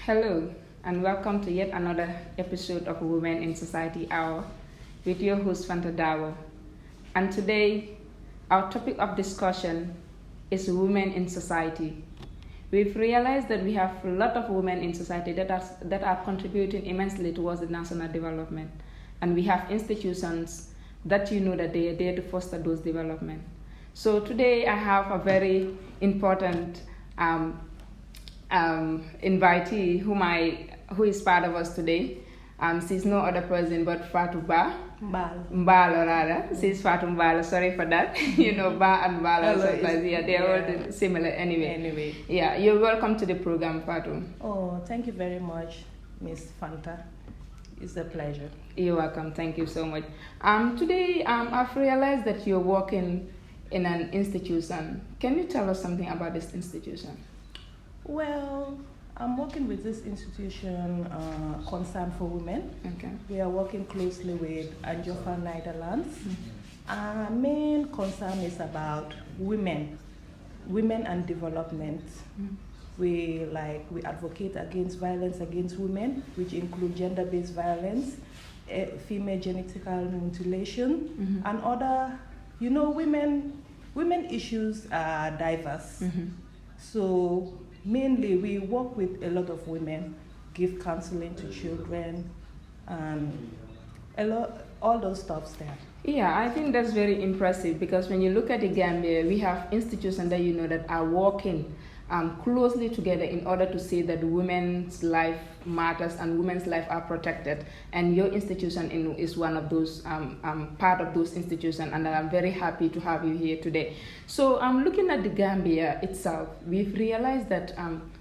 Hello, and welcome to yet another episode of Women in Society Hour with your host Fanta Dawo. And today, our topic of discussion is women in society. We've realized that we have a lot of women in society that are contributing immensely towards the national development, and we have institutions that that they are there to foster those development. So today, I have a very important invitee who is part of us today. She's no other person but Fatou Ba. Mbalo rather. She's Fatou Mbalo. Sorry for that. Ba and Mbalo sometimes. They're all similar anyway. Yeah, you're welcome to the program, Fatou. Oh, thank you very much, Miss Fanta. It's a pleasure. You're welcome. Thank you so much. Today, I've realized that you're working in an institution. Can you tell us something about this institution? Well, I'm working with this institution, Concern for Women. Okay. We are working closely with Anjofa Netherlands. Our main concern is about women and development. We advocate against violence against women, which include gender-based violence, female genital mutilation, and other. Women issues are diverse. So mainly, we work with a lot of women, give counseling to children, and all those stuffs there. Yeah, I think that's very impressive because when you look at the Gambia, we have institutions that are working closely together in order to say that women's life matters and women's life are protected. And your institution is one of those part of those institutions, and I'm very happy to have you here today. So looking at the Gambia itself, we've realized that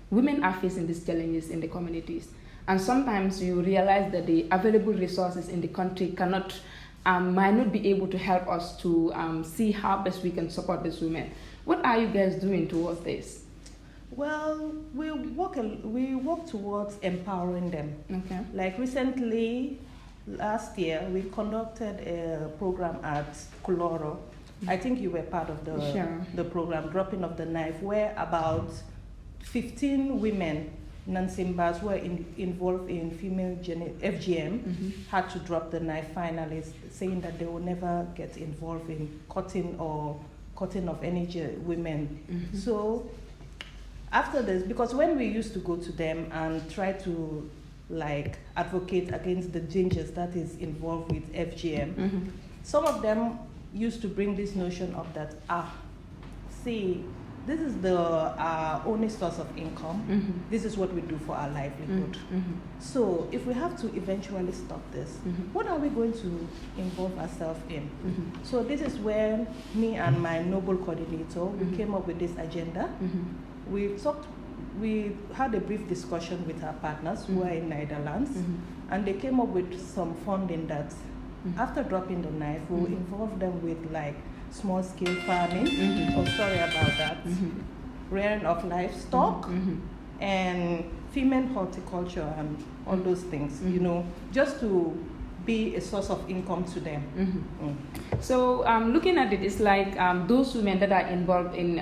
women are facing these challenges in the communities, and sometimes you realize that the available resources in the country might not be able to help us to see how best we can support these women. What are you guys doing towards this? Well, we work towards empowering them. Okay. Like recently, last year, we conducted a program at Kuloro. I think you were part of the program, Dropping of the Knife, where about 15 women, non-Simbas, who were involved in female FGM, had to drop the knife finally, saying that they will never get involved in cutting of any women. So after this, because when we used to go to them and try to advocate against the dangers that is involved with FGM, some of them used to bring this notion of that, this is our only source of income. This is what we do for our livelihood. So if we have to eventually stop this, what are we going to involve ourselves in? So this is where me and my noble coordinator, we came up with this agenda. We had a brief discussion with our partners who are in Netherlands, and they came up with some funding that after dropping the knife, we'll involve them with small-scale farming, rearing of livestock, and female horticulture and all those things, just to be a source of income to them. So looking at it, it's like those women that are involved in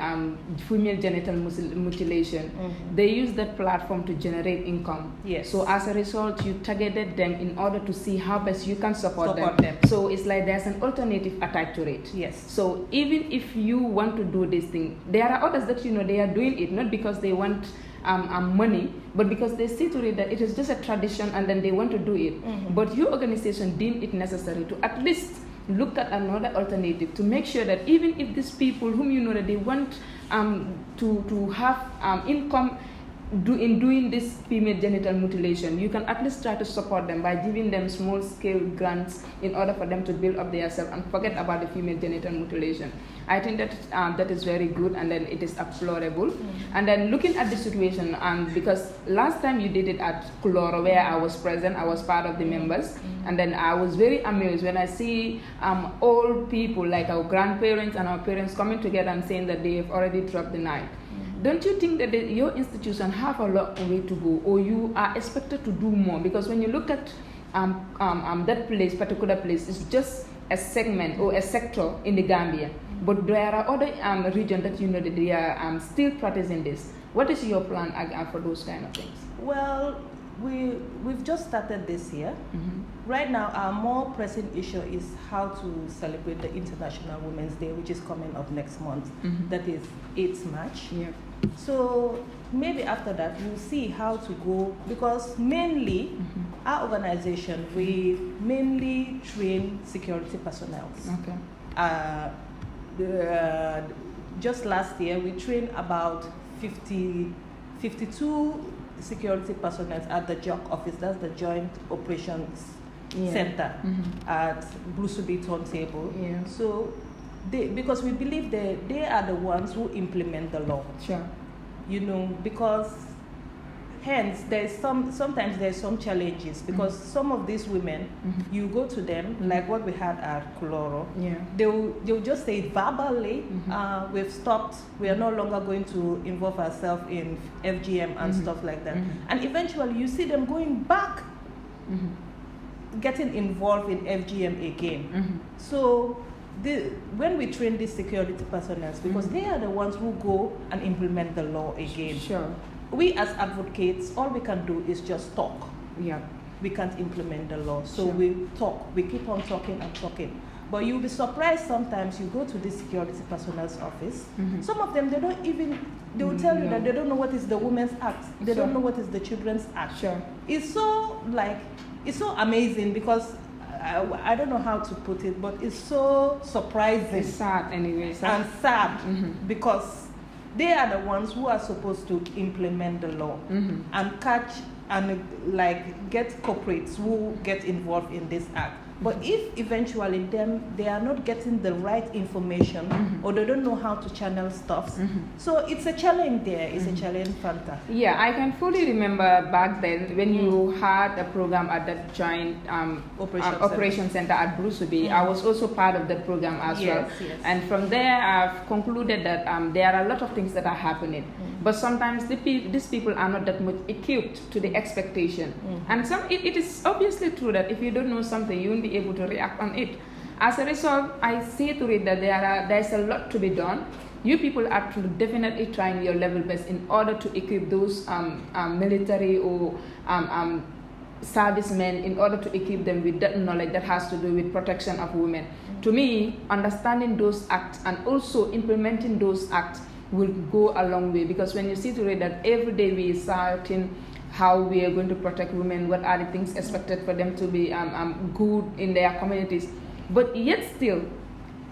female genital mutilation, they use that platform to generate income. Yes. So as a result, you targeted them in order to see how best you can support them. So it's like there's an alternative attached to it. Yes. So even if you want to do this thing, there are others that they are doing it not because they want money, but because they see to it that it is just a tradition and then they want to do it. But your organization deemed it necessary to at least look at another alternative to make sure that even if these people whom that they want to have income in doing this female genital mutilation, you can at least try to support them by giving them small-scale grants in order for them to build up themselves and forget about the female genital mutilation. I think that is very good, and then it is applaudable. And then looking at the situation, because last time you did it at Kuloro, where I was present, I was part of the members, and then I was very amused when I see old people like our grandparents and our parents coming together and saying that they have already dropped the knife. Don't you think that your institution have a long way to go, or you are expected to do more? Because when you look at that particular place, it's just a segment or a sector in the Gambia. But there are other regions that that they are still practicing this. What is your plan for those kind of things? Well, we've just started this year. Right now, our more pressing issue is how to celebrate the International Women's Day, which is coming up next month. That is 8th March. Yeah. So maybe after that, we'll see how to go, because mainly our organization, we mainly train security personnel. Okay. Just last year, we trained about 52 security personnel at the JOC office, that's the Joint Operations Center at Brusubi Turntable. Yeah. So, because we believe they are the ones who implement the law. Sure. You know, because hence sometimes there's some challenges, because some of these women, you go to them, like what we had at Kuloro, they'll just say verbally, we've stopped, we are no longer going to involve ourselves in FGM and stuff like that. And eventually you see them going back, getting involved in FGM again. So when we train these security personnel, because they are the ones who go and implement the law again. Sure. We as advocates, all we can do is just talk. Yeah. We can't implement the law. So Sure. we talk. We keep on talking and talking. But you'll be surprised sometimes you go to the security personnel's office. Some of them, they will tell you that they don't know what is the Women's Act. They don't know what is the Children's Act. Sure. It's so amazing, because I don't know how to put it, but it's so surprising. It's sad anyway. And sad, because they are the ones who are supposed to implement the law and catch and get corporates who get involved in this act. But if eventually they are not getting the right information, or they don't know how to channel stuff, so it's a challenge there. It's a challenge factor. Yeah, I can fully remember back then when you had a program at the Joint Operation Center at Brusubi. I was also part of that program as well. Yes. And from there, I've concluded that there are a lot of things that are happening. But sometimes these people are not that much equipped to the expectation. And it is obviously true that if you don't know something, you won't be able to react on it. As a result, I see to it that there's a lot to be done. You people are definitely trying your level best in order to equip those military or servicemen, in order to equip them with that knowledge that has to do with protection of women. To me, understanding those acts and also implementing those acts will go a long way, because when you see to it that every day we are starting how we are going to protect women, what are the things expected for them to be good in their communities, but yet still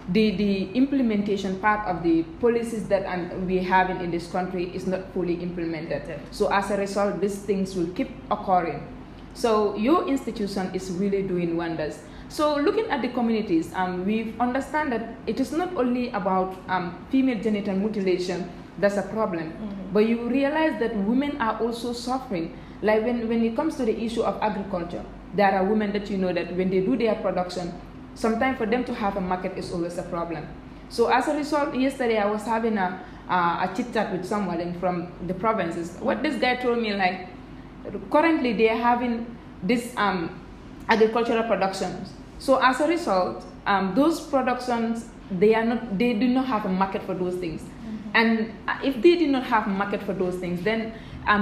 the implementation part of the policies that we have in this country is not fully implemented. So as a result, these things will keep occurring. So your institution is really doing wonders. So looking at the communities, we understand that it is not only about female genital mutilation that's a problem, but you realize that women are also suffering. Like when it comes to the issue of agriculture, there are women that you know that when they do their production, sometimes for them to have a market is always a problem. So as a result, yesterday I was having a chit chat with someone from the provinces. What this guy told me, like currently they are having this agricultural productions. So as a result, those productions, they do not have a market for those things. And if they do not have a market for those things, then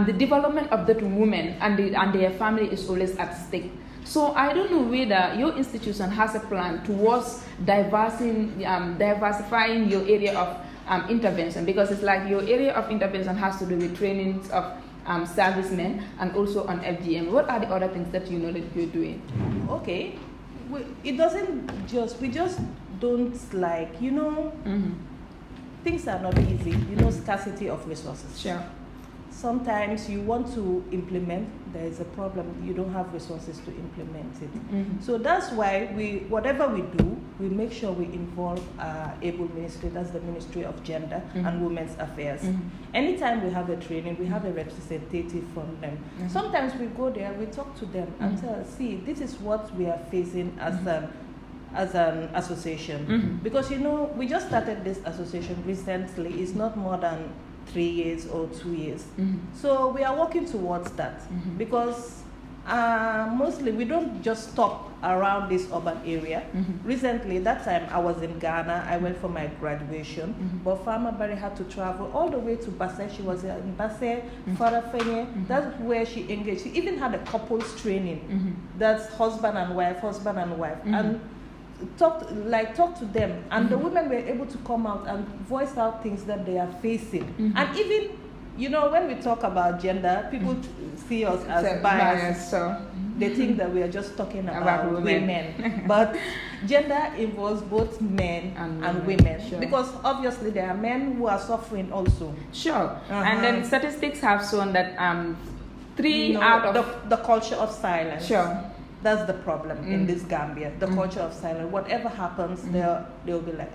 the development of that woman and their family is always at stake. So I don't know whether your institution has a plan towards diversifying your area of intervention, because it's like your area of intervention has to do with trainings of servicemen and also on FGM. What are the other things that you know that you're doing? Okay. We just don't things are not easy, scarcity of resources. Sure. Sometimes you want to implement, there is a problem, you don't have resources to implement it. So that's why whatever we do, we make sure we involve our able ministry, that's the Ministry of Gender and Women's Affairs. Anytime we have a training, we have a representative from them. Sometimes we go there, we talk to them and tell, see, this is what we are facing as an association. Because we just started this association recently. It's not more than 3 years or 2 years. So we are working towards that, because Mostly, we don't just stop around this urban area. Recently, that time I was in Ghana. I went for my graduation, but Farmer Barry had to travel all the way to Basse. She was in Basse, Farafenye. That's where she engaged. She even had a couples training. That's husband and wife, and talk to them. And the women were able to come out and voice out things that they are facing. And even, when we talk about gender, people see us as biased. So they think that we are just talking about women. But gender involves both men and women. Sure. Because obviously there are men who are suffering also. Sure. And then statistics have shown that 3 out of... The culture of silence. Sure. That's the problem in this Gambia. The culture of silence. Whatever happens, they'll be like,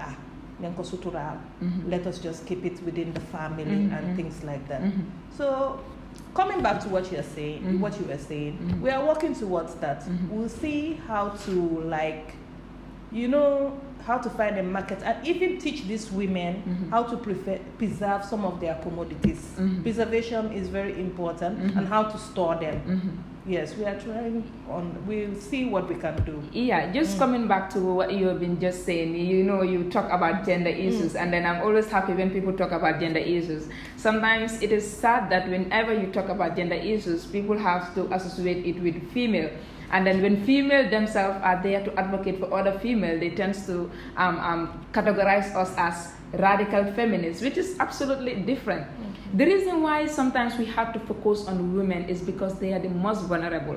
let us just keep it within the family and things like that. So, coming back to what you were saying, we are working towards that. We'll see how to how to find a market and even teach these women how to preserve some of their commodities. Preservation is very important, and how to store them. Yes, we are trying we'll see what we can do. Yeah, just coming back to what you have been just saying, you talk about gender issues, and then I'm always happy when people talk about gender issues. Sometimes it is sad that whenever you talk about gender issues, people have to associate it with female. And then when female themselves are there to advocate for other female, they tend to categorize us as radical feminists, which is absolutely different. The reason why sometimes we have to focus on women is because they are the most vulnerable.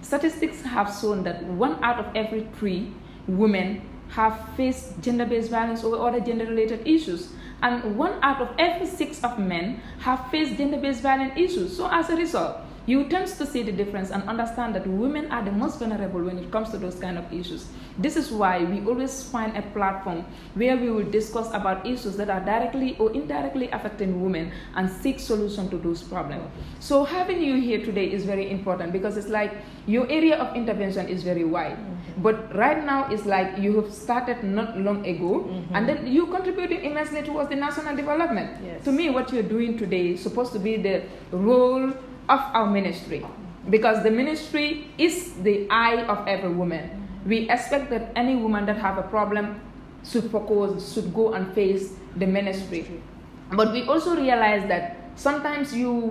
Statistics have shown that 1 out of every 3 women have faced gender-based violence or other gender-related issues. And 1 out of every 6 of men have faced gender-based violence issues. So as a result, you tend to see the difference and understand that women are the most vulnerable when it comes to those kind of issues. This is why we always find a platform where we will discuss about issues that are directly or indirectly affecting women and seek solution to those problems. So having you here today is very important because it's like your area of intervention is very wide. But right now it's like you have started not long ago and then you contributed immensely towards the national development. Yes. To me, what you're doing today is supposed to be the role of our ministry, because the ministry is the eye of every woman. We expect that any woman that have a problem should go and face the ministry. But we also realize that sometimes you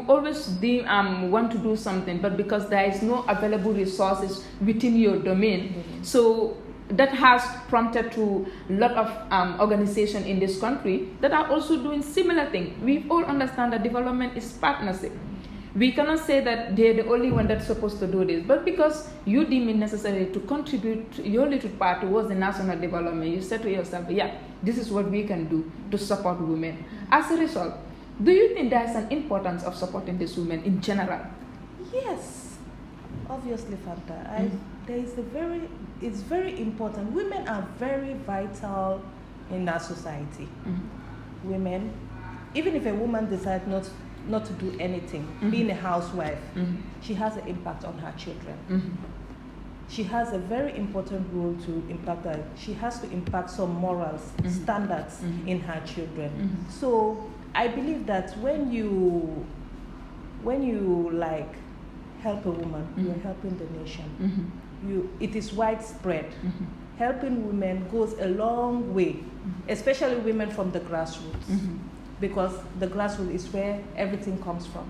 always want to do something, but because there is no available resources within your domain, so that has prompted to a lot of organizations in this country that are also doing similar things. We all understand that development is partnership. We cannot say that they're the only one that's supposed to do this, but because you deem it necessary to contribute your little part towards the national development, you said to yourself, yeah, this is what we can do to support women. As a result, do you think there's an importance of supporting these women in general? Yes, obviously, Fanta. It's very important. Women are very vital in our society. Women, even if a woman decides not to do anything, being a housewife, she has an impact on her children. She has a very important role to impact her. She has to impact some morals, standards in her children. So I believe that when you help a woman, you are helping the nation. It is widespread. Helping women goes a long way, especially women from the grassroots. Because the grassroots is where everything comes from.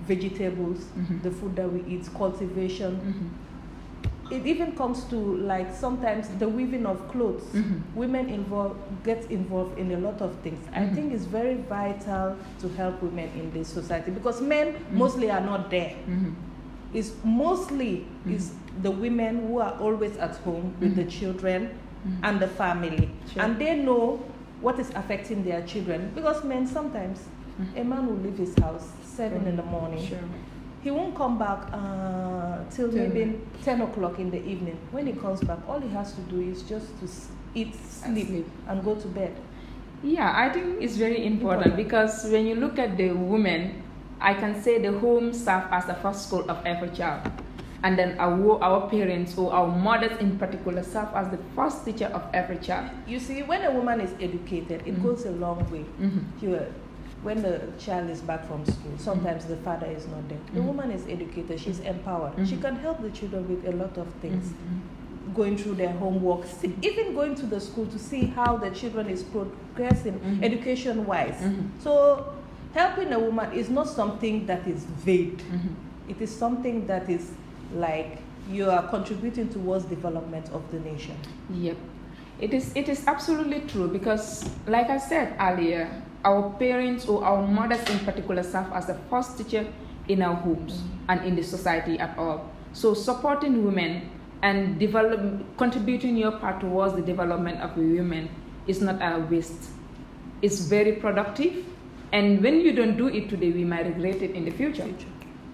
Vegetables, the food that we eat, cultivation. It even comes to sometimes the weaving of clothes. Women get involved in a lot of things. I think it's very vital to help women in this society because men mostly are not there. It's mostly is the women who are always at home with the children and the family. And they know what is affecting their children. Because men sometimes, a man will leave his house 7 in the morning. He won't come back till maybe 10 o'clock in the evening. When he comes back, all he has to do is just to eat, sleep, and go to bed. Yeah, I think it's very important because when you look at the women, I can say the home serves as the first school of every child. And then our parents or our mothers in particular serve as the first teacher of every child. You see, when a woman is educated, it goes a long way. when the child is back from school, sometimes the father is not there. The woman is educated, she's empowered. She can help the children with a lot of things. Going through their homework, even going to the school to see how the children is progressing education-wise. So helping a woman is not something that is vague. It is something that is like you are contributing towards development of the nation. Yep. It is absolutely true, because like I said earlier, our parents or our mothers in particular serve as the first teacher in our homes and in the society at all. So supporting women and contributing your part towards the development of women is not a waste. It's very productive, and when you don't do it today, we might regret it in the future.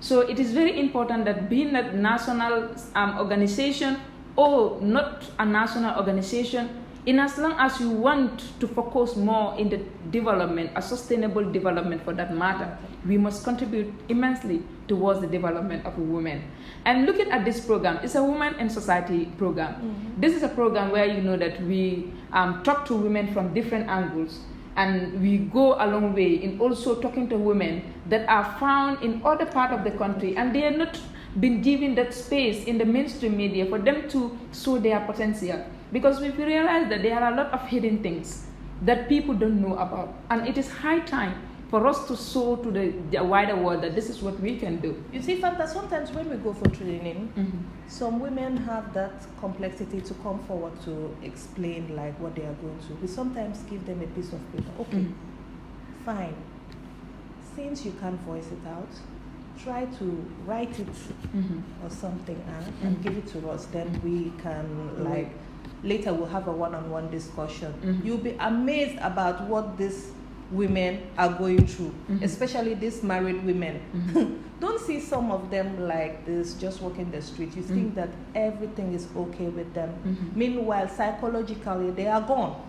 So it is very important that being a national organization or not a national organization, in as long as you want to focus more in the development, a sustainable development for that matter, we must contribute immensely towards the development of women. And looking at this program, it's a Women in Society program. This is a program where you know that we talk to women from different angles, and we go a long way in also talking to women that are found in other parts of the country, and they are not been given that space in the mainstream media for them to show their potential. Because we realize that there are a lot of hidden things that people don't know about, and it is high time for us to show to the wider world that this is what we can do. You see, Fanta, sometimes when we go for training, some women have that complexity to come forward to explain like what they are going through. We sometimes give them a piece of paper. Okay, fine. Since you can't voice it out, try to write it or something and give it to us. Then we can like later we'll have a one-on-one discussion. You'll be amazed about what these women are going through, especially these married women. Don't see some of them like this just walking the street. You think that everything is okay with them. Meanwhile, psychologically, they are gone.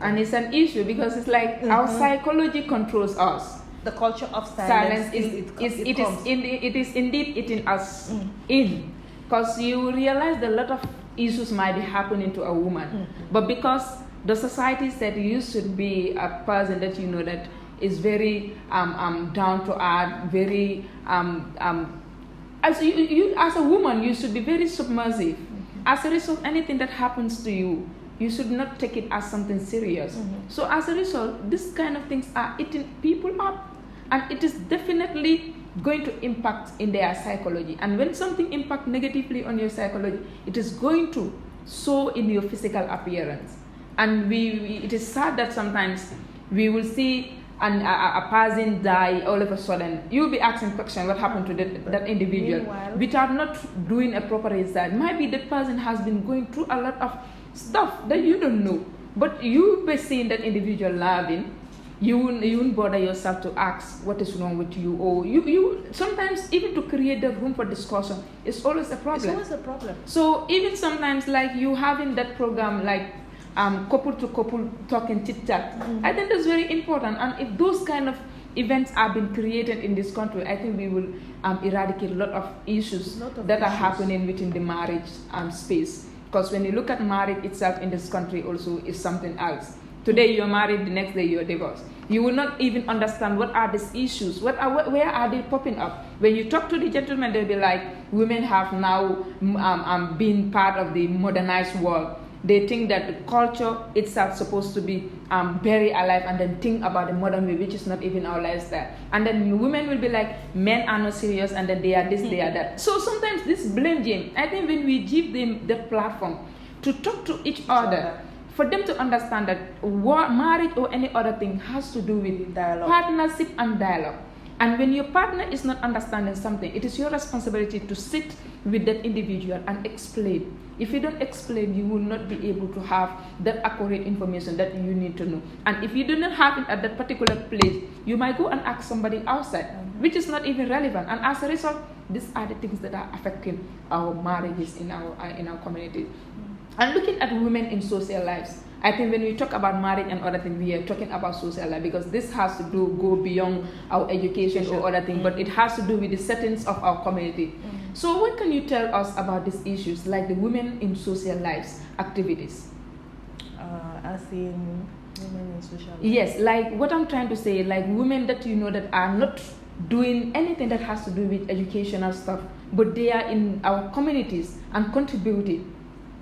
And it's an issue because it's like our psychology controls us. The culture of silence it is indeed eating us in, because you realize that a lot of issues might be happening to a woman, but because the society said you should be a person that you know that is very down to earth, very as you as a woman you should be very submersive. As a result, anything that happens to you, you should not take it as something serious. So as a result, this kind of things are eating people up, and it is definitely going to impact in their psychology. And when something impacts negatively on your psychology, it is going to show in your physical appearance. And it is sad that sometimes we will see a person die all of a sudden. You'll be asking questions, what happened to that individual? Meanwhile, without not doing a proper research. Maybe that person has been going through a lot of stuff that you don't know. But you'll be seeing that individual laughing. You won't bother yourself to ask what is wrong with you, or you sometimes even to create the room for discussion is always a problem. It's always a problem. So even sometimes like you having that program like couple to couple talking chit chat, I think that's very important. And if those kind of events are being created in this country, I think we will eradicate a lot of issues that are happening within the marriage space. Because when you look at marriage itself in this country also is something else. Today you're married, the next day you're divorced. You will not even understand what are these issues, where are they popping up. When you talk to the gentlemen, they'll be like, women have now been part of the modernized world. They think that the culture itself is supposed to be very alive, and then think about the modern way, which is not even our lifestyle. And then women will be like, men are not serious, and then they are this, they are that. So sometimes this blame game, I think when we give them the platform to talk to each other, for them to understand that marriage or any other thing has to do with dialogue, partnership and dialogue. And when your partner is not understanding something, it is your responsibility to sit with that individual and explain. If you don't explain, you will not be able to have that accurate information that you need to know. And if you do not have it at that particular place, you might go and ask somebody outside, which is not even relevant. And as a result, these are the things that are affecting our marriages in our community. And looking at women in social lives, I think when we talk about marriage and other things, we are talking about social life, because this has to go beyond our education or other things, but it has to do with the settings of our community. So what can you tell us about these issues, like the women in social lives activities? As in, Women in social life. Yes, like what I'm trying to say, like women that that are not doing anything that has to do with educational stuff, but they are in our communities and contributing.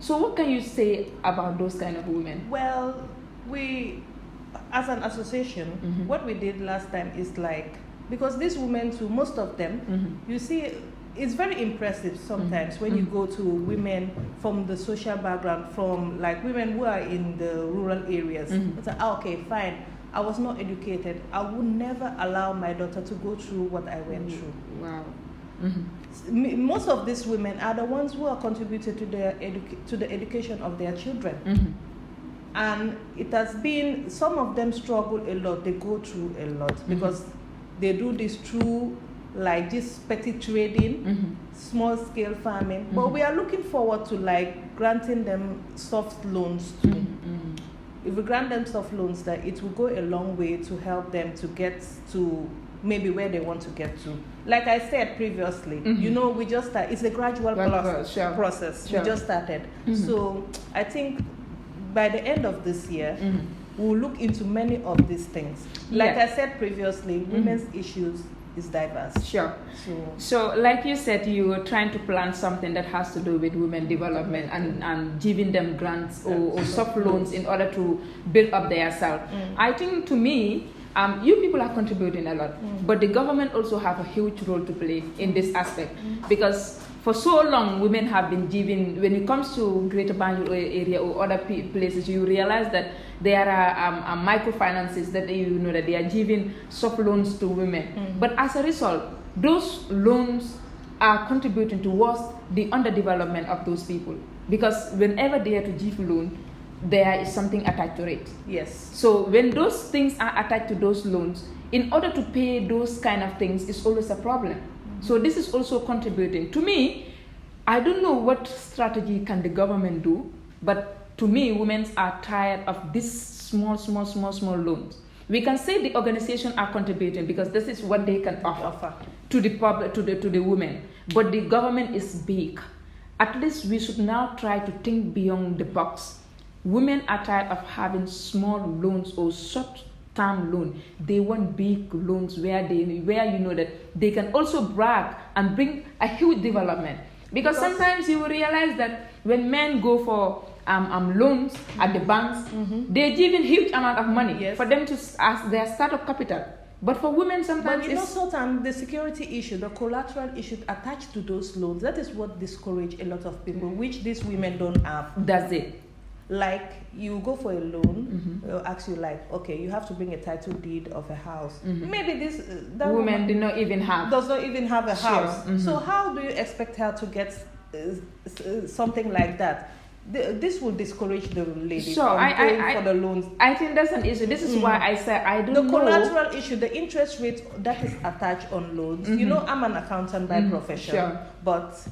So what can you say about those kind of women? Well, we, as an association, what we did last time is like, because these women too, most of them, you see, it's very impressive sometimes when you go to women from the social background, from like women who are in the rural areas. It's like, okay, fine, I was not educated. I would never allow my daughter to go through what I went through. Wow. Most of these women are the ones who are contributed to the education of their children. And it has been, some of them struggle a lot, they go through a lot because they do this through like this petty trading, small scale farming, but we are looking forward to like granting them soft loans too. If we grant them soft loans, that it will go a long way to help them to get to maybe where they want to get to. Like I said previously, we just start, it's a gradual process. We just started. So I think by the end of this year, we'll look into many of these things. Like I said previously, women's issues is diverse. So like you said, you were trying to plan something that has to do with women development and giving them grants or soft loans in order to build up their self. I think to me, you people are contributing a lot, but the government also have a huge role to play in this aspect, because for so long women have been given, when it comes to Greater Banjul area or other places, you realize that there are microfinances that that they are giving soft loans to women, but as a result, those loans are contributing towards the underdevelopment of those people, because whenever they are to give loan, there is something attached to it. Yes. So when those things are attached to those loans, in order to pay those kind of things is always a problem. So this is also contributing. To me, I don't know what strategy can the government do, but to me, women are tired of these small loans. We can say the organization are contributing because this is what they can offer to the public, to the women. But the government is big. At least we should now try to think beyond the box. Women are tired of having small loans or short-term loan. They want big loans where that they can also brag and bring a huge development. Because sometimes you will realize that when men go for loans at the banks, they're given huge amount of money for them to as their startup capital. But for women, sometimes sometimes the security issue, the collateral issue attached to those loans, that is what discourages a lot of people, which these women don't have. That's it. Like you go for a loan, they'll ask you like, okay, you have to bring a title deed of a house. Maybe that woman does not even have a house. So how do you expect her to get something like that? This will discourage the lady from going for the loans. I think that's an issue. This is why I said I don't know. The collateral issue, the interest rate that is attached on loans. I'm an accountant by profession, but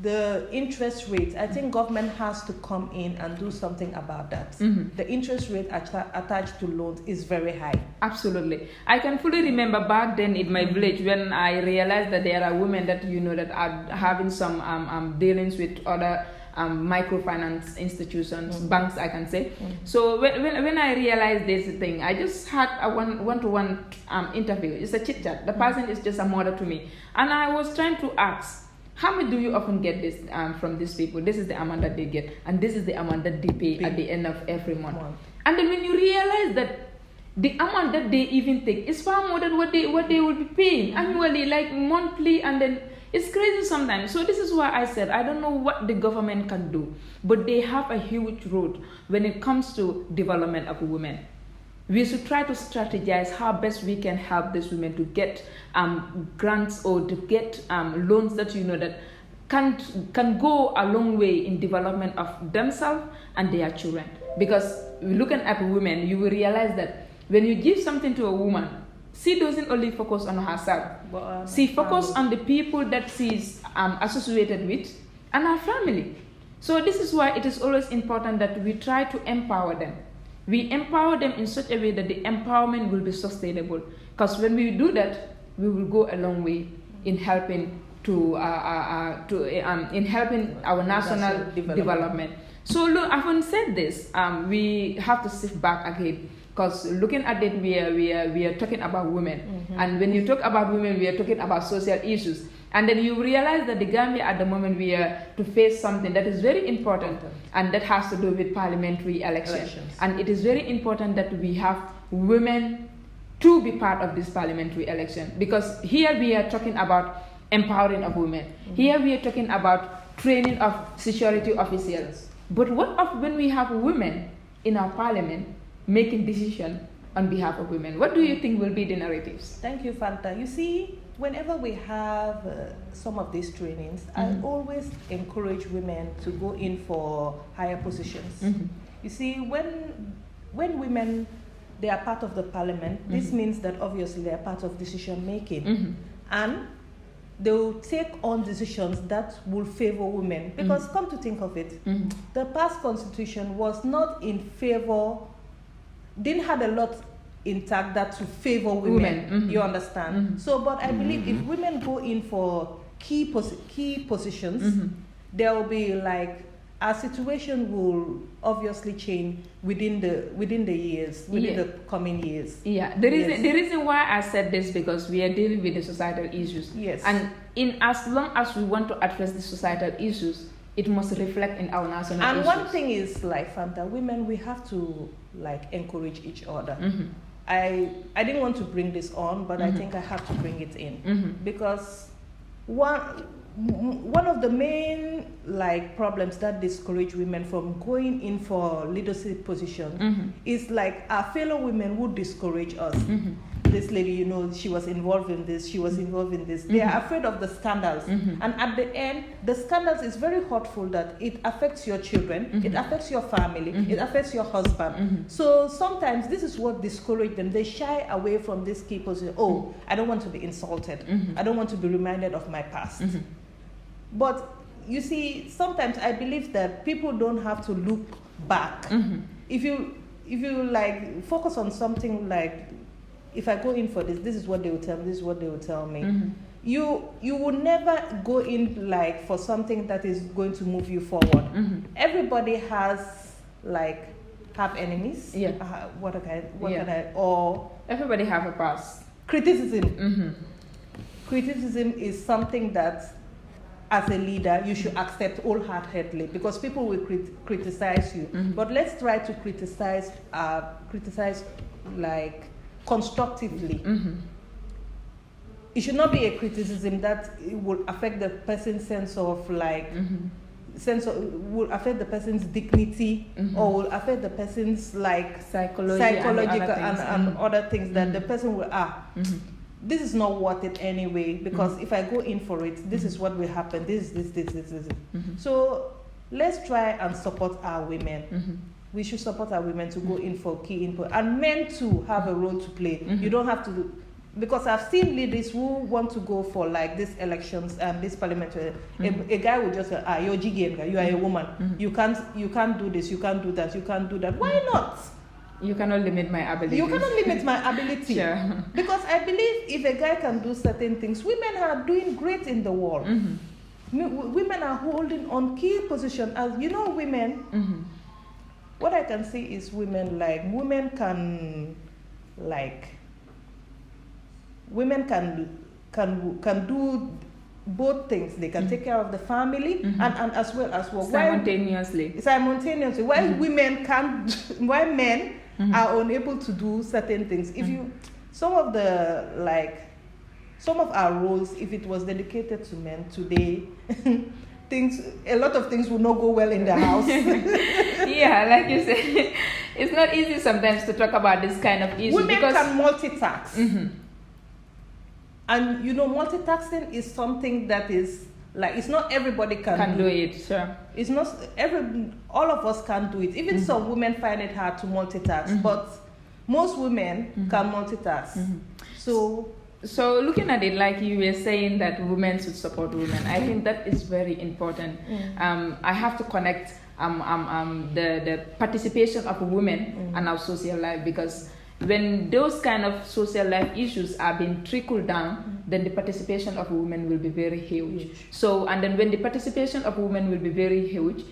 the interest rate, I think government has to come in and do something about that. The interest rate attached to loans is very high. Absolutely. I can fully remember back then in my village when I realized that there are women that that are having some dealings with other microfinance institutions, banks, I can say. So when I realized this thing, I just had a one-to-one interview. It's a chit chat. The person is just a mother to me, and I was trying to ask, how much do you often get this from these people? This is the amount that they get, and this is the amount that they pay at the end of every month. And then when you realize that the amount that they even take is far more than what they will be paying annually, like monthly, and then it's crazy sometimes. So this is why I said I don't know what the government can do, but they have a huge role when it comes to development of women. We should try to strategize how best we can help these women to get grants or to get loans that that can go a long way in development of themselves and their children. Because looking at women, you will realize that when you give something to a woman, she doesn't only focus on herself. She focuses on the people that she's associated with and her family. So this is why it is always important that we try to empower them. We empower them in such a way that the empowerment will be sustainable. Because when we do that, we will go a long way in helping in helping our national development. So look, I've said this. We have to shift back again. Because looking at it, we are talking about women. And when you talk about women, we are talking about social issues. And then you realize that the Gambia at the moment, we are to face something that is very important, and that has to do with parliamentary elections. And it is very important that we have women to be part of this parliamentary election, because here we are talking about empowering of women. Here we are talking about training of security officers. But what of when we have women in our parliament making decisions on behalf of women? What do you think will be the narratives? Thank you, Fanta. You see, whenever we have some of these trainings, I always encourage women to go in for higher positions. You see, when women, they are part of the parliament, this means that obviously they are part of decision making. And they will take on decisions that will favor women. Because come to think of it, the past constitution was not in favor, didn't have a lot intact that to favor women. You understand? So, but I believe if women go in for key positions, there will be like, our situation will obviously change within the years, within the coming years. Yeah, the reason why I said this, because we are dealing with the societal issues. Yes. And in as long as we want to address the societal issues, it must reflect in our national issues. And one thing is, like, Fanta, women, we have to like encourage each other. I didn't want to bring this on, but I think I have to bring it in because one of the main like problems that discourage women from going in for leadership positions is like our fellow women would discourage us. This lady, you know, she was involved in this, she was involved in this. They are afraid of the scandals. And at the end, the scandals is very hurtful that it affects your children, it affects your family, it affects your husband. So sometimes this is what discourages them. They shy away from this key position. Oh, I don't want to be insulted. I don't want to be reminded of my past. But you see, sometimes I believe that people don't have to look back. If you like focus on something like, if I go in for this, this is what they will tell me, this is what they will tell me. You will never go in like for something that is going to move you forward. Everybody has like have enemies. Yeah. What can I or everybody have a past. Criticism. Criticism is something that, as a leader, you should accept wholeheartedly, because people will criticize you. But let's try to criticize like constructively. It should not be a criticism that it will affect the person's sense of like will affect the person's dignity or will affect the person's like psychological and other things that the person will this is not worth it anyway, because if I go in for it, this is what will happen, this. So let's try and support our women. We should support our women to go in for key input, and men too have a role to play. You don't have to, because I've seen leaders who want to go for like these elections and this parliamentary. A guy will just say, you're Jigen, you are a woman. You can't do this, you can't do that, you can't do that. Why not? You cannot limit my ability. You cannot limit my ability. Sure. Because I believe if a guy can do certain things, women are doing great in the world. Women are holding on key positions. As you know, women, what I can see is women can do both things. They can take care of the family and as well as work. Simultaneously. Why men are unable to do certain things. If you, some of our roles, if it was dedicated to men today, a lot of things would not go well in the house. Yeah, like you said, it's not easy sometimes to talk about this kind of issue. Women can multitask. And you know, multitasking is something that is like, it's not everybody can do it. Sure. It's not all of us can do it. Even some women find it hard to multitask, but most women can multitask. So looking at it, like you were saying that women should support women, I think that is very important. I have to connect the participation of women in our social life, because when those kind of social life issues are being trickled down, then the participation of women will be very huge. So, and then when the participation of women will be very huge,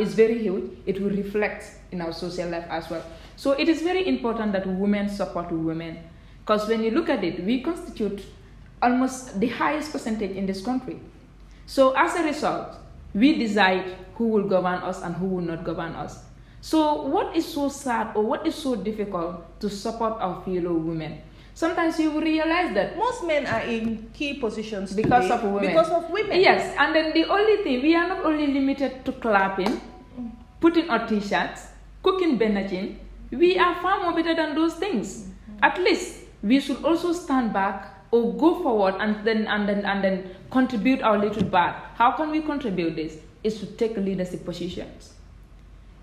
is very huge, it will reflect in our social life as well. So it is very important that women support women, because when you look at it, we constitute almost the highest percentage in this country. So as a result, we decide who will govern us and who will not govern us. So what is so sad or what is so difficult to support our fellow women? Sometimes you will realize that most men are in key positions because today of women. Because of women. Yes, and then the only thing, we are not only limited to clapping, putting on t-shirts, cooking benachin. We are far more better than those things. At least we should also stand back or go forward and then contribute our little part. How can we contribute this? Is to take leadership positions.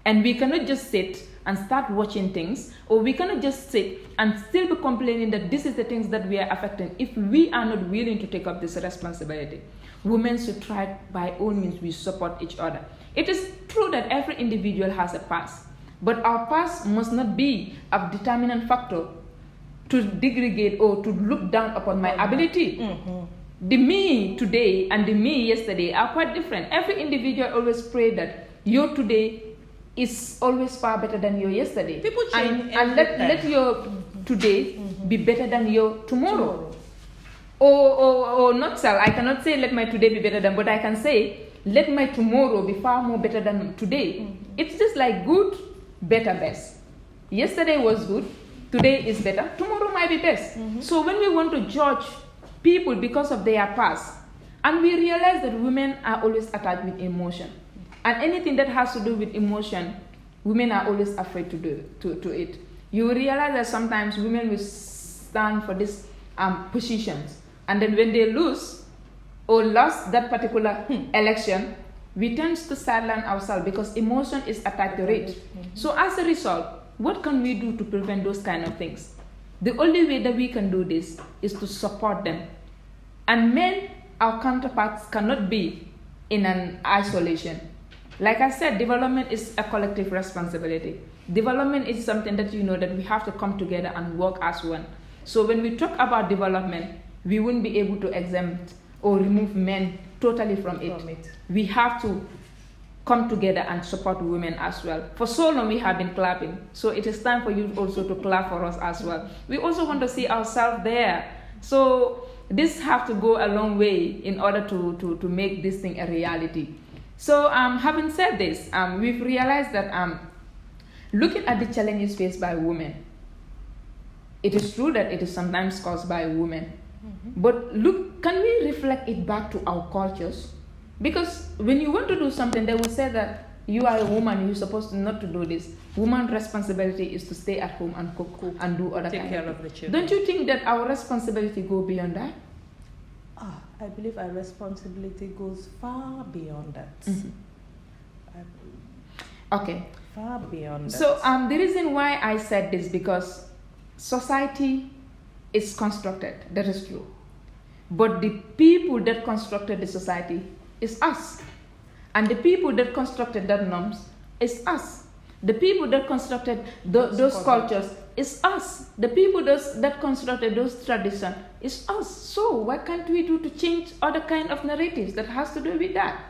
And we cannot just sit and start watching things, or we cannot just sit and still be complaining that this is the things that we are affecting if we are not willing to take up this responsibility. Women should try by all means we support each other. It is true that every individual has a past, but our past must not be a determinant factor to degrade or to look down upon my ability. The me today and the me yesterday are quite different. Every individual always pray that your today is always far better than your yesterday. People change and let your today be better than your tomorrow. Or not so. I cannot say let my today be better than, but I can say let my tomorrow be far more better than today. It's just like good, better, best. Yesterday was good, today is better, tomorrow might be best. So when we want to judge people because of their past, and we realize that women are always attached with emotion, and anything that has to do with emotion, women are always afraid to do to it. You realize that sometimes women will stand for these positions, and then when they lose or lost that particular election, we tend to sideline ourselves because emotion is attached to it. So as a result, what can we do to prevent those kind of things? The only way that we can do this is to support them. And men, our counterparts, cannot be in an isolation. Like I said, development is a collective responsibility. Development is something that that we have to come together and work as one. So when we talk about development, we wouldn't be able to exempt or remove men totally from it. We have to come together and support women as well. For so long we have been clapping, so it is time for you also to clap for us as well. We also want to see ourselves there. So this have to go a long way in order to make this thing a reality. So having said this, we've realized that looking at the challenges faced by women, it is true that it is sometimes caused by women. But look, can we reflect it back to our cultures? Because when you want to do something, they will say that you are a woman, you're supposed to not to do this. Woman's responsibility is to stay at home and cook and do other Take kind care of of the children. Don't you think that our responsibility go beyond that? I believe our responsibility goes far beyond that. Okay. Far beyond that. So the reason why I said this, because society is constructed, that is true. But the people that constructed the society is us. And the people that constructed that norms is us. The people that constructed those cultures is us. The people that constructed those traditions is us. So what can't we do to change other kind of narratives that has to do with that?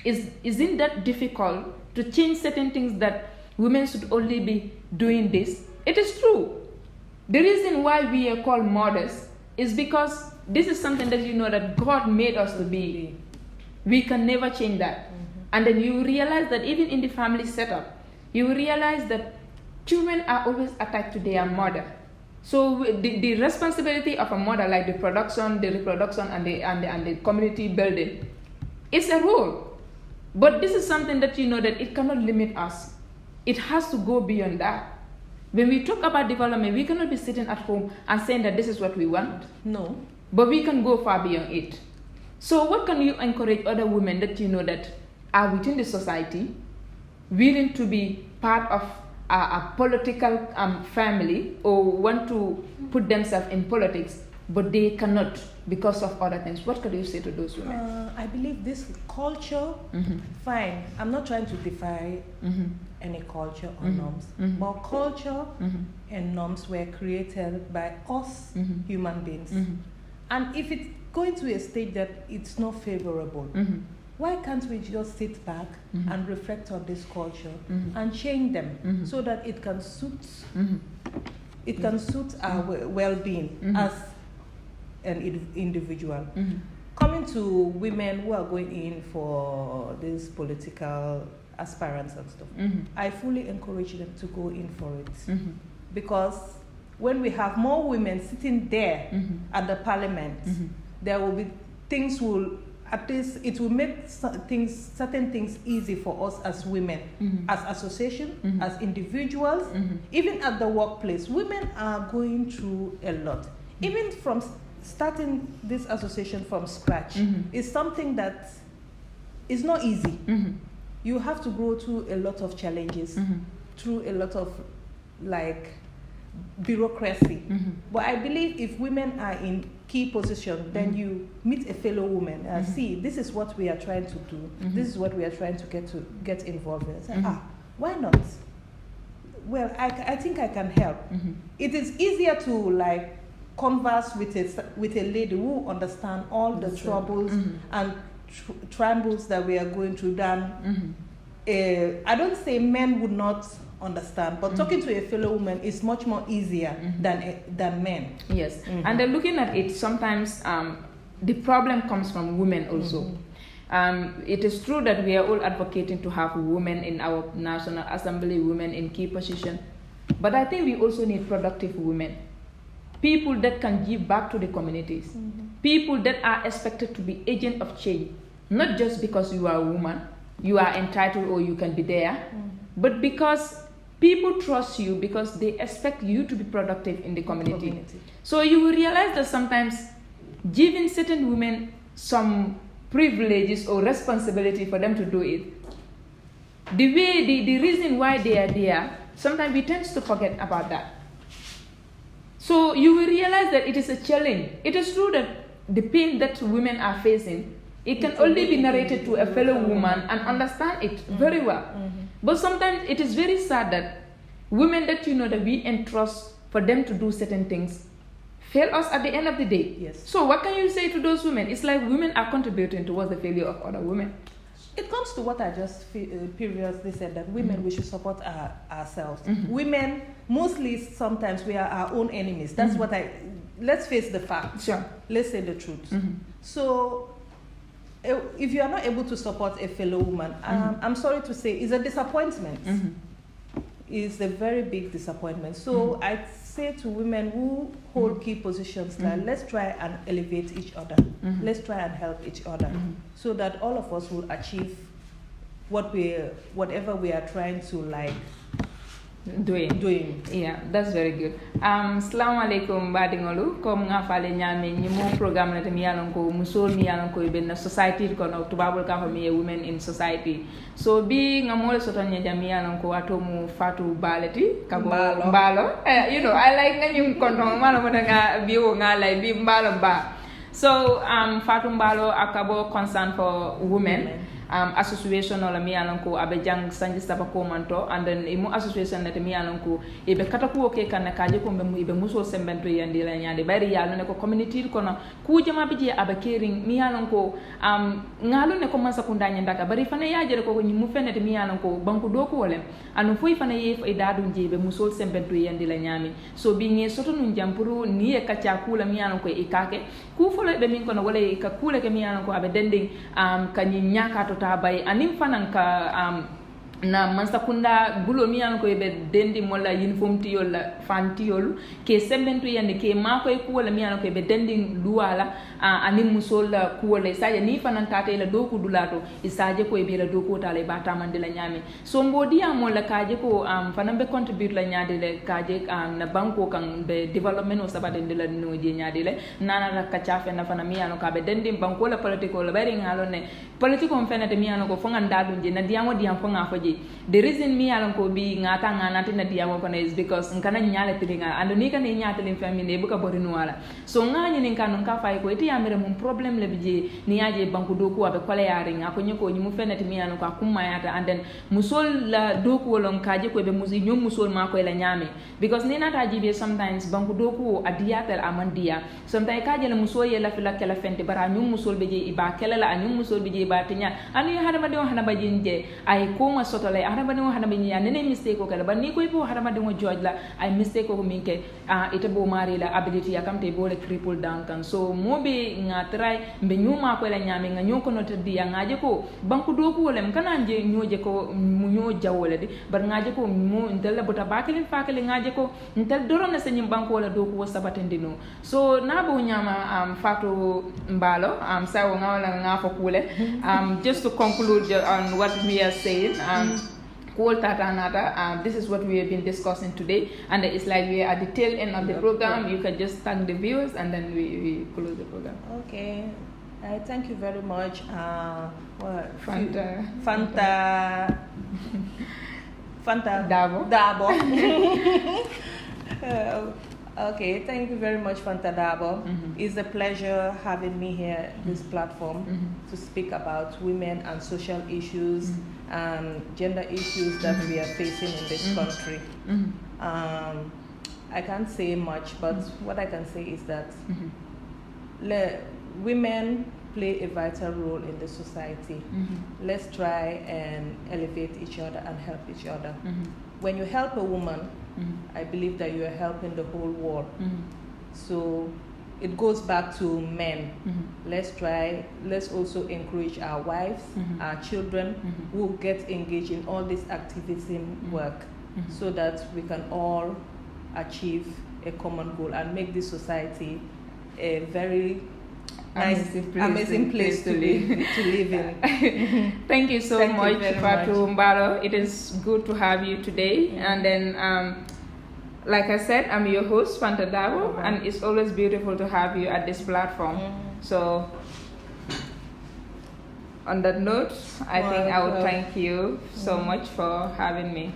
Isn't that difficult to change certain things that women should only be doing this? It is true. The reason why we are called mothers is because this is something that that God made us to be. We can never change that. And then you realize that even in the family setup, you realize that children are always attached to their mother. So the responsibility of a mother, like the production, the reproduction, and the community building, is a role. But this is something that that it cannot limit us. It has to go beyond that. When we talk about development, we cannot be sitting at home and saying that this is what we want. No. But we can go far beyond it. So what can you encourage other women that that are within the society, willing to be part of a political family, or want to put themselves in politics, but they cannot because of other things? What could you say to those women? I believe this culture, fine, I'm not trying to defy any culture or norms, but culture and norms were created by us human beings. And if it going to a stage that it's not favorable. Why can't we just sit back and reflect on this culture and change them so that it can suit our well-being as an individual? Coming to women who are going in for these political aspirants and stuff, I fully encourage them to go in for it, because when we have more women sitting there at the parliament, there will be things will, at least it will make certain things easy for us as women, as association, as individuals, even at the workplace. Women are going through a lot. Even from starting this association from scratch is something that is not easy. You have to go through a lot of challenges, through a lot of bureaucracy. But I believe if women are in key positions, then you meet a fellow woman and see, this is what we are trying to do, this is what we are trying to get involved in. Say, why not? Well, I think I can help. It is easier to converse with a lady who understands all the troubles and trembles that we are going through than I don't say men would not understand, but talking to a fellow woman is much more easier than men. Yes, and then looking at it, sometimes the problem comes from women also. It is true that we are all advocating to have women in our National Assembly, women in key position, but I think we also need productive women, people that can give back to the communities, people that are expected to be agent of change, not just because you are a woman, you are entitled or you can be there, but because people trust you, because they expect you to be productive in the community. So you will realize that sometimes giving certain women some privileges or responsibility for them to do it, the reason why they are there, sometimes we tend to forget about that. So you will realize that it is a challenge. It is true that the pain that women are facing, it can only be narrated to a fellow woman and understand it very well. But sometimes it is very sad that women that that we entrust for them to do certain things fail us at the end of the day. Yes. So what can you say to those women? It's like women are contributing towards the failure of other women. It comes to what I just previously said, that women, we should support ourselves. Women, mostly sometimes we are our own enemies. That's what let's face the fact. Sure. Let's say the truth. So if you are not able to support a fellow woman, I'm sorry to say, it's a disappointment. It's a very big disappointment. So I say to women who hold key positions that let's try and elevate each other. Let's try and help each other so that all of us will achieve whatever we are trying to doing. Yeah, that's very good. Assalamu alaikum badingolu kom nga fale nyame ni mo programme la mi yalon ko musol mi yalon ko ben society ko no tubabul ka fami women in society. So bi nga mo soto nya jam yalon ko atomu fatu baleti ka mbalo. I like nga nyum konton malo mo nga biwo nga lay bi mbalo ba. So fatu mbalo akabo concern for women. Association or mi alanko abe jang sanji saba ko manto, and then imu association nete mi alanko ibe kataku oke kan kaje ko be ibe muso sembento yandi la nyande bari yalo ne ko community ko no ku jama bije abe caring mi alanko ngalo ne ko mansa kunda nyandaka bari fane yaje ko nyi mu fenete mi alanko banku do ko wolem anu foi fane yef e dadu jibe muso sembento yandi la nyami. So bi nge soto nun jampuru ni e kacha kula mi alanko e kake ku folo be min ko no wala e ka kula ke mi alanko abe dending kanyi nyaka to tabay anim fanan ka na mansakunda bulo mi an ko be dendi molla uniform tiyol la fantiyol ke sembentu yande ke ma koy ko wala mi an ko be dendi luwala anim musol la ko wala saje ni fanan tate la doku dulato isaje ko be la doku tale ba tamande la nyame so mbodi am molla kaje ko fanan be contribute la nyaade le kaje na banko kan be development o sabade de la no je nyaade le nana la kachafe na fanan mi an ko be dendi banko la politiko la bari ngalo ne politiko on fenete mi an ko fonga ndadu je na diamo diam fonga faje je. The reason me alon ko bi ngata ngana tina diamo kono is because nkana nyale tilinga ando ni kan nyata lin family buka borinu wala so ngani nin kan ka fay ko iti amere mum problem le bije ni yaje banku doku abe kole yari nga ko nyiko nyimu fenati mi alon ko kumma yata and then musol la doku wolon kaje ko be musi nyom musol ma ko la nyame because ni nata jibe sometimes banku doku adiyatel amandiya sometimes kaje la musol ye la fila kala fente bara nyom musol beje iba kala la nyom musol beje ba tinya anu hada ma de hana ba jinje ay ko ma soto lay hada ba de hana ba nya nene mistake ko kala ba ni ko ipo hada ma de George la ay mistake ko minke ite bo mari la ability yakamte bo le cripple down kan so mobe nga try mbe nyuma ko la nyame nga nyoko no tedi ngaje ko banku doku wolem kananje nyoje ko mu nyo jawole de bar ngaje ko mu ndella bota bakele fakele ngaje ko ntel dorona se nyim banku wala doku wo sabatendino so na bo nyama Fatou Mbalo sawo ngawala nga fo kule just to conclude on what we are saying cool Tatanata, this is what we have been discussing today, and it's like we are at the tail end of the program. You can just thank the viewers and then we close the program. Okay, thank you very much. Fanta Dabo. Okay, thank you very much, Fanta Dabo. It's a pleasure having me here at this platform to speak about women and social issues and gender issues that we are facing in this country. I can't say much, but what I can say is that women play a vital role in the society. Let's try and elevate each other and help each other. When you help a woman, I believe that you are helping the whole world. So it goes back to men. Let's also encourage our wives, our children who get engaged in all this activism work so that we can all achieve a common goal and make this society a very amazing place to live in. Thank you so much, Fatou Mbalo. It is good to have you today. And then, like I said, I'm your host, Fanta Dabo, and it's always beautiful to have you at this platform. So, on that note, I think I would thank you so much for having me.